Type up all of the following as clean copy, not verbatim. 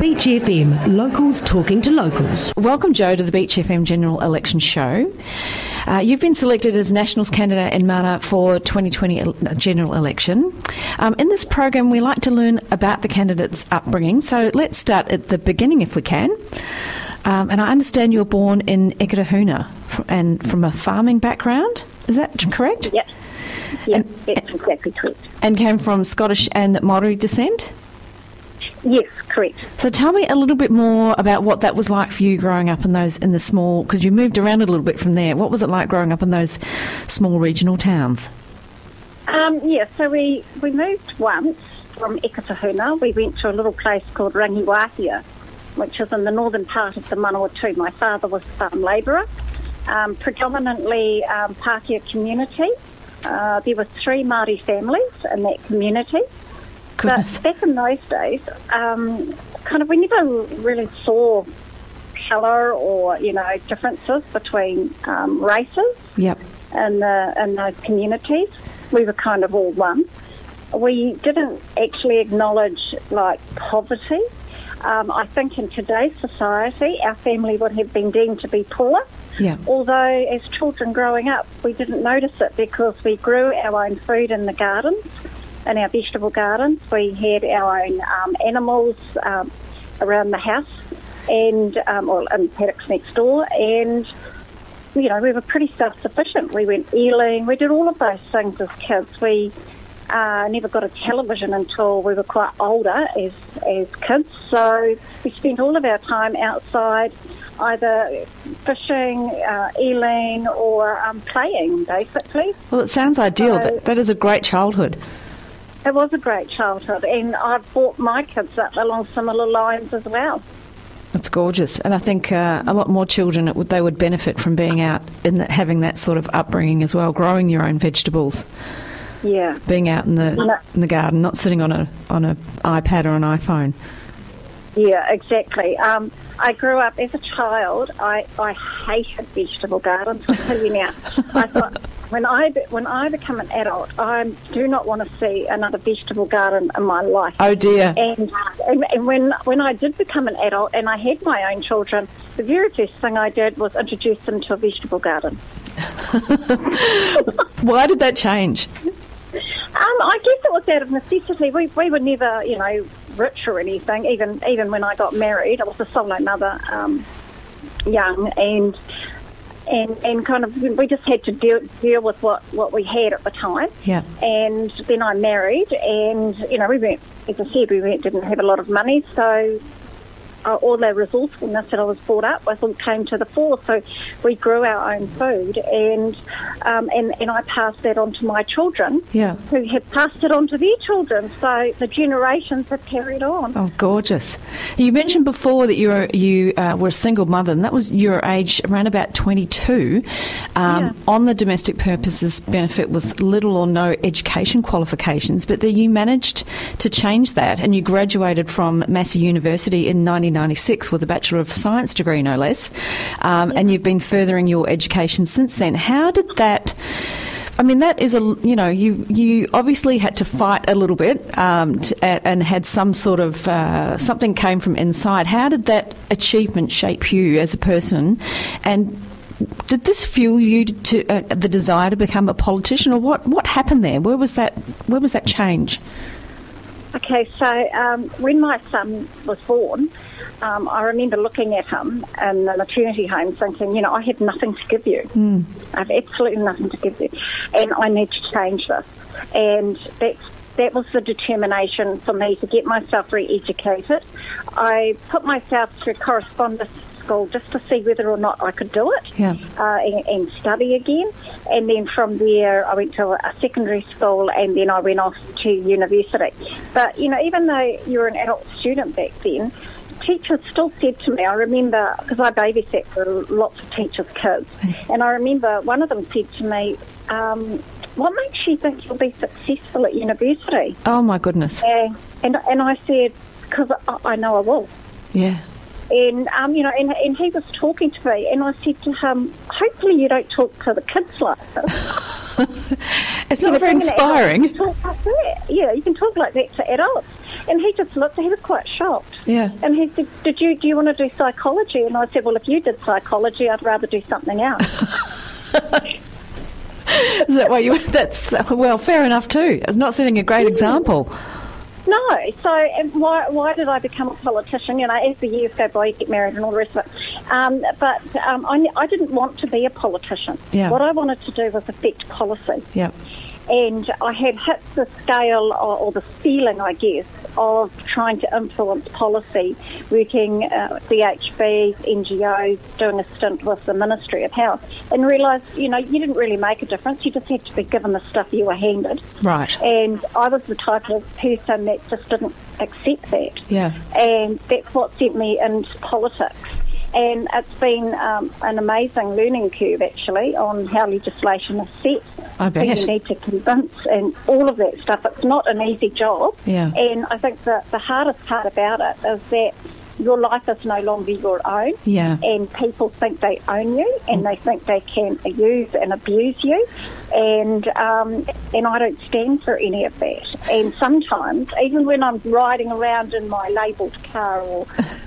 Beach FM, locals talking to locals. Welcome, Joe, to the Beach FM General Election Show. You've been selected as Nationals candidate in Mana for 2020 general election. In this program, we like to learn about the candidate's upbringing, so let's start at the beginning if we can. And I understand you were born in Eketahuna and from a farming background. Is that correct? Yep. Yep, that's exactly correct. And came from Scottish and Māori descent? Yes, correct. So tell me a little bit more about what that was like for you growing up in the small, because you moved around a little bit from there. What was it like growing up in those small regional towns? So we moved once from Eketahuna. We went to a little place called Rangiwahia, which is in the northern part of the Manawatu. My father was a farm labourer, predominantly Pākehā community. There were 3 Māori families in that community. Goodness. But back in those days, we never really saw colour or, differences between races. Yep. In those communities. We were kind of all one. We didn't actually acknowledge, poverty. I think in today's society, our family would have been deemed to be poor. Yeah. Although, as children growing up, we didn't notice it because we grew our own food in the gardens, in our vegetable gardens. We had our own animals around the house and in paddocks next door, and we were pretty self-sufficient. We went eeling. We did all of those things as kids. We never got a television until we were quite older as kids. So we spent all of our time outside, either fishing, eeling, or playing, basically. Well, it sounds ideal. That is a great childhood. It was a great childhood, and I've brought my kids up along similar lines as well. It's gorgeous, and I think a lot more children they would benefit from being out and having that sort of upbringing as well, growing your own vegetables. Yeah, being out in the garden, not sitting on an iPad or an iPhone. Yeah, exactly. I grew up as a child. I hated vegetable gardens. I'll tell you now. I thought when I become an adult, I do not want to see another vegetable garden in my life. Oh dear. And when I did become an adult and I had my own children, the very first thing I did was introduce them to a vegetable garden. Why did that change? I guess it was out of necessity. We were never, rich or anything. Even when I got married, I was a solo mother, young, and kind of we just had to deal with what we had at the time. Yeah. And then I married, and we went, as I said, didn't have a lot of money, so all the resourcefulness that I was brought up with came to the fore. So we grew our own food, and I passed that on to my children, who have passed it on to their children. So the generations have carried on. Oh, gorgeous! You mentioned before that you were a single mother, and that was your age around about 22, on the domestic purposes benefit with little or no education qualifications. But then you managed to change that, and you graduated from Massey University in 1996 with a Bachelor of Science degree, no less, and you've been furthering your education since then. How did that... I mean, that is you obviously had to fight a little bit and had some sort of... something came from inside. How did that achievement shape you as a person, and did this fuel you to the desire to become a politician, or what happened there? Where was that change? Okay, so when my son was born, I remember looking at him in the maternity home thinking, I have nothing to give you. I have absolutely nothing to give you, and I need to change this. And that was the determination for me to get myself re-educated. I put myself through correspondence school just to see whether or not I could do it and study again. And then from there I went to a secondary school, and then I went off to university. But, even though you were an adult student back then, teachers still said to me, I remember, because I babysat for lots of teachers' kids, and I remember one of them said to me, what makes you think you'll be successful at university? Oh, my goodness. And I said, because I know I will. Yeah. And, and he was talking to me, and I said to him, hopefully you don't talk to the kids like this. It's not very inspiring. You can talk like that to adults. And he just looked, he was quite shocked. Yeah. And he said, do you want to do psychology? And I said, well, if you did psychology, I'd rather do something else. Is that why well, fair enough too. It's not setting a great example. No. So why did I become a politician? As the years go by, you get married and all the rest of it. I didn't want to be a politician. Yeah. What I wanted to do was affect policy. Yeah. And I had hit the scale or the ceiling, I guess, of trying to influence policy, working CHBs, NGOs, doing a stint with the Ministry of Health, and realised, you didn't really make a difference. You just had to be given the stuff you were handed. Right. And I was the type of person that just didn't accept that. Yeah. And that's what sent me into politics. And it's been an amazing learning curve, actually, on how legislation is set. I bet. Who you need to convince and all of that stuff. It's not an easy job. Yeah. And I think that the hardest part about it is that your life is no longer your own. Yeah. And people think they own you, and they think they can use and abuse you. And I don't stand for any of that. And sometimes, even when I'm riding around in my labelled car or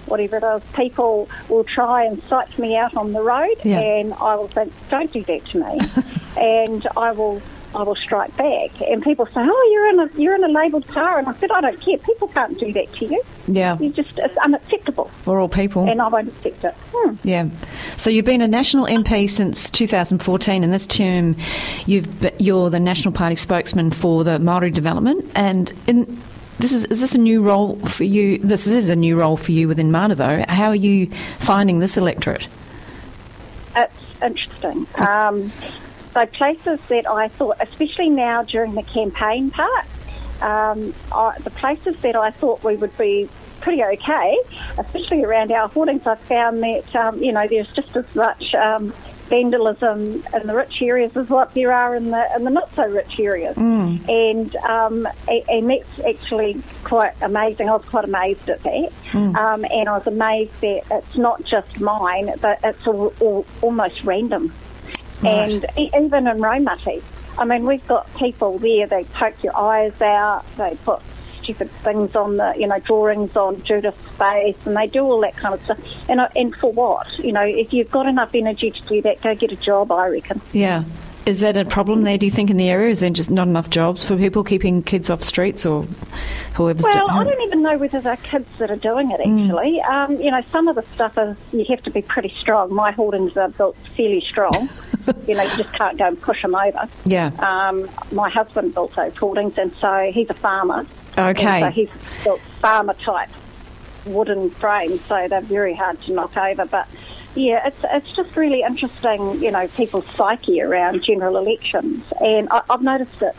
whatever it is, people will try and psych me out on the road, and I will think, don't do that to me. And I will strike back. And people say, oh, you're in a labelled car. And I said, I don't care. People can't do that to you. Yeah. It's unacceptable. We're all people. And I won't accept it. Yeah. So you've been a National MP since 2014, and this term you're the National Party spokesman for the Māori development. And is this a new role for you? This is a new role for you within Mana, though. How are you finding this electorate? It's interesting. So places that I thought, especially now during the campaign part, the places that I thought we would be pretty okay, especially around our hoardings, I've found that, there's just as much vandalism in the rich areas as what there are in the not-so-rich areas. And that's actually quite amazing. I was quite amazed at that. And I was amazed that it's not just mine, but it's almost random. Right. And even in Raumati, I mean, we've got people there, they poke your eyes out, they put stupid things on drawings on Judith's face, and they do all that kind of stuff. And for what? If you've got enough energy to do that, go get a job, I reckon. Yeah. Is that a problem there, do you think, in the area? Is there just not enough jobs for people keeping kids off streets or whoever's doing it? Well, I don't even know whether they're kids that are doing it, actually. Some of the stuff is you have to be pretty strong. My hoardings are built fairly strong. You just can't go and push them over. Yeah. My husband built those hoardings, and so he's a farmer. Okay. And so he's built farmer-type wooden frames, so they're very hard to knock over. But yeah, it's just really interesting, people's psyche around general elections. And I've noticed that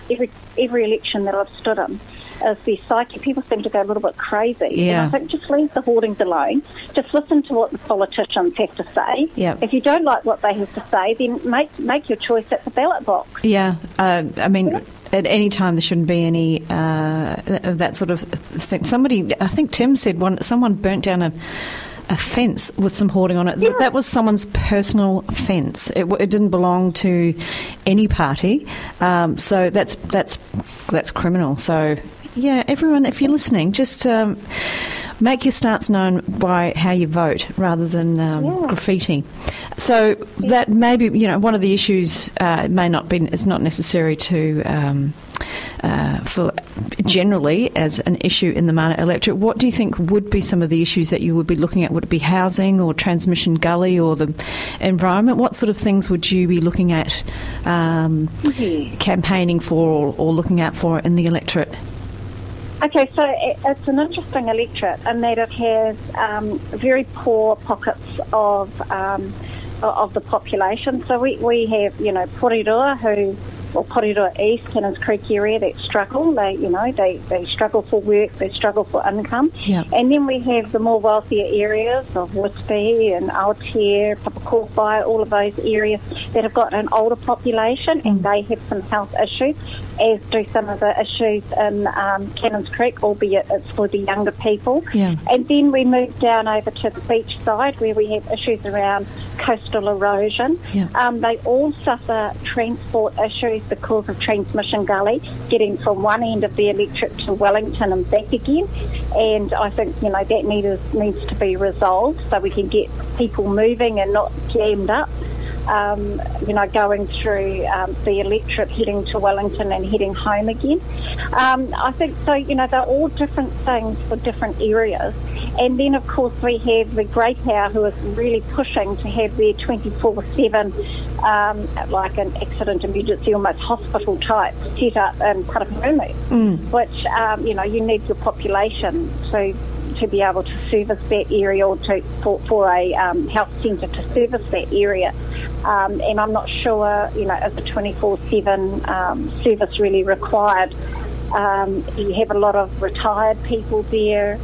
every election that I've stood in is the psyche. People seem to go a little bit crazy. Yeah. And I think just leave the hoardings alone. Just listen to what the politicians have to say. Yeah. If you don't like what they have to say, then make your choice at the ballot box. Yeah. At any time there shouldn't be any of that sort of thing. Somebody, I think Tim said someone burnt down a fence with some hoarding on it. Yeah. That was someone's personal fence. It didn't belong to any party. So that's criminal. So yeah, everyone, if you're listening, just make your stance known by how you vote rather than graffiti. So that may be, one of the issues it's not necessary to for generally as an issue in the Mana electorate. What do you think would be some of the issues that you would be looking at? Would it be housing or transmission gully or the environment? What sort of things would you be looking at campaigning for or looking out for in the electorate? Okay, so it's an interesting electorate in that it has very poor pockets of the population. So we have, Porirua Porirua East, Cannons Creek area that struggle. They struggle for work, they struggle for income. Yeah. And then we have the more wealthier areas of Wispi and Aotea, Papakōwhai, all of those areas that have got an older population and they have some health issues, as do some of the issues in Cannons Creek, albeit it's for the younger people. Yeah. And then we move down over to the beach side where we have issues around coastal erosion. Yeah. They all suffer transport issues because of transmission gully, getting from one end of the electorate to Wellington and back again. And I think, that needs to be resolved so we can get people moving and not jammed up. Going through the electorate, heading to Wellington and heading home again. I think so, they're all different things for different areas. And then, of course, we have the Grey Power who is really pushing to have their 24/7, like an accident emergency, almost hospital type, set up in Paraparaumu, which, you need your population to be able to service that area or for a health centre to service that area. And I'm not sure, is the 24/7 service really required? You have a lot of retired people there.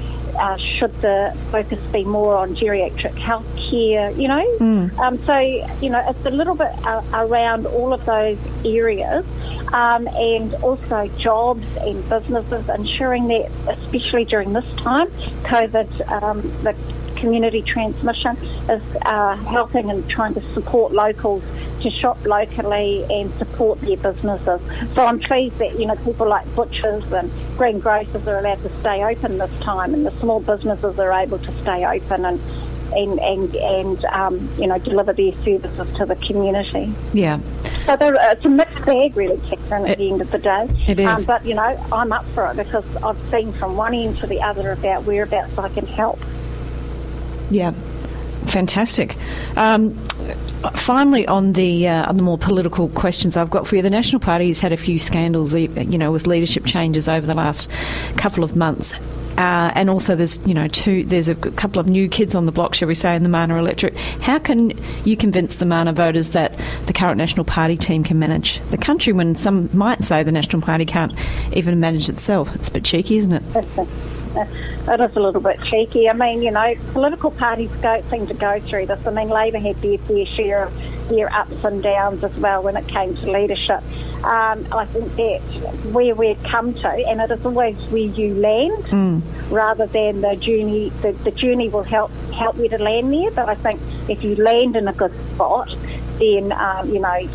Should the focus be more on geriatric health care, it's a little bit around all of those areas. And also jobs and businesses, ensuring that, especially during this time, COVID, the community transmission is helping and trying to support locals to shop locally and support their businesses. So I'm pleased that, people like butchers and greengrocers are allowed to stay open this time, and the small businesses are able to stay open and deliver their services to the community. Yeah. So it's a mixed bag, really, Catherine, at the end of the day. It is. But, I'm up for it because I've seen from one end to the other about whereabouts I can help. Yeah. Fantastic. Finally, on the more political questions I've got for you, the National Party has had a few scandals, with leadership changes over the last couple of months. And also there's a couple of new kids on the block, shall we say, in the Mana electorate. How can you convince the Mana voters that the current National Party team can manage the country when some might say the National Party can't even manage itself? It's a bit cheeky, isn't it? It is a little bit cheeky. I mean, political parties seem to go through this. I mean, Labor had their fair share of their ups and downs as well when it came to leadership. I think that where we've come to, and it is always where you land rather than the journey. The journey will help you to land there, but I think if you land in a good spot, then,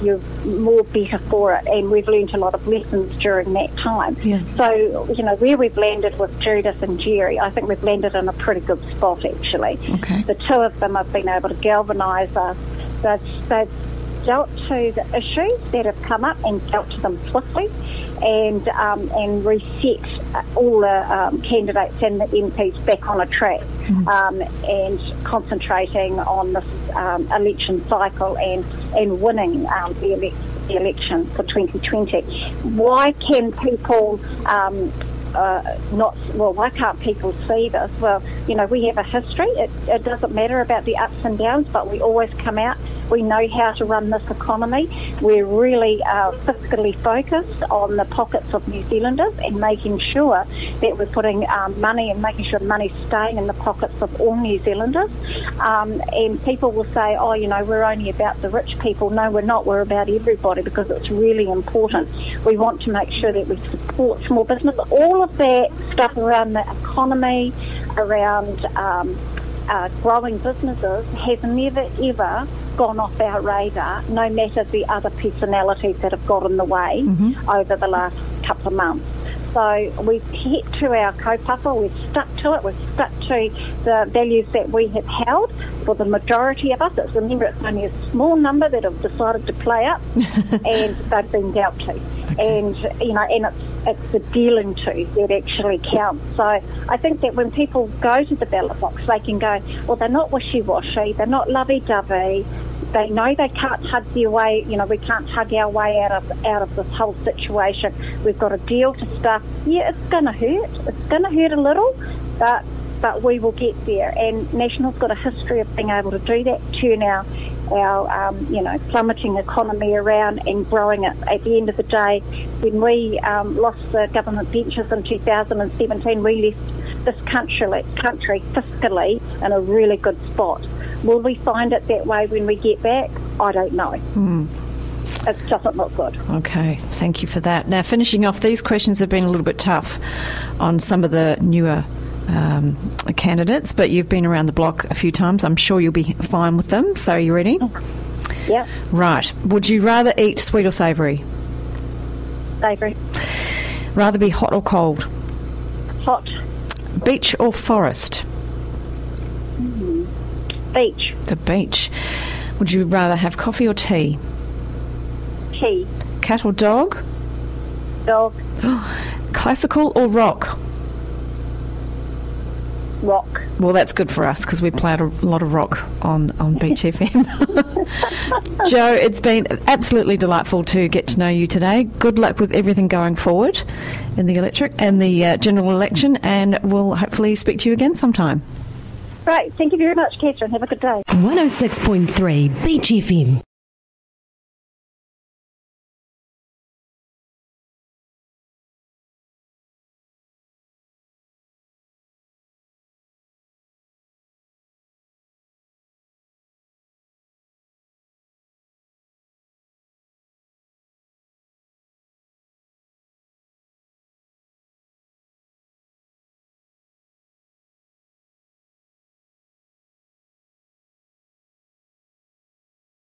you're more better for it. And we've learned a lot of lessons during that time. Yeah. So, where we've landed with Judith and Jerry, I think we've landed in a pretty good spot, actually. Okay. The two of them have been able to galvanise us. They've dealt to the issues that have come up and dealt to them swiftly and reset all the candidates and the MPs back on a track and concentrating on this election cycle and winning the election for 2020. Why can people why can't people see this? Well, we have a history. It doesn't matter about the ups and downs, but we always come out. We know how to run this economy. We're really fiscally focused on the pockets of New Zealanders and making sure that we're putting money and making sure money's staying in the pockets of all New Zealanders. And people will say, we're only about the rich people. No, we're not. We're about everybody because it's really important. We want to make sure that we support small business. All of that stuff around the economy, around growing businesses has never, ever gone off our radar, no matter the other personalities that have got in the way over the last couple of months. So we've hit to our kaupapa, we've stuck to it, we've stuck to the values that we have held for the majority of us. Remember, it's only a small number that have decided to play up and they've been dealt to. Okay. And, and it's the dealing to that actually counts. So I think that when people go to the ballot box, they can go, well, they're not wishy-washy, they're not lovey-dovey, they know they can't hug their way, we can't hug our way out of this whole situation. We've got to deal to stuff. Yeah, it's going to hurt. It's going to hurt a little, but we will get there. And National's got a history of being able to do that, turn our plummeting economy around and growing it. At the end of the day, when we lost the government benches in 2017, we left this country fiscally in a really good spot. Will we find it that way when we get back? I don't know. It doesn't look good. Okay, thank you for that. Now, finishing off, these questions have been a little bit tough on some of the newer candidates, but you've been around the block a few times. I'm sure you'll be fine with them. So are you ready? Yeah. Right. Would you rather eat sweet or savoury? Avery. Rather be hot or cold? Hot. Beach or forest? Beach. The beach. Would you rather have coffee or tea? Tea. Cat or dog? Dog. Classical or rock? Rock. Well, that's good for us because we played a lot of rock on Beach FM. Joe, it's been absolutely delightful to get to know you today. Good luck with everything going forward in the electorate and the general election, and we'll hopefully speak to you again sometime. Right. Thank you very much, Catherine. Have a good day. 106.3 Beach FM.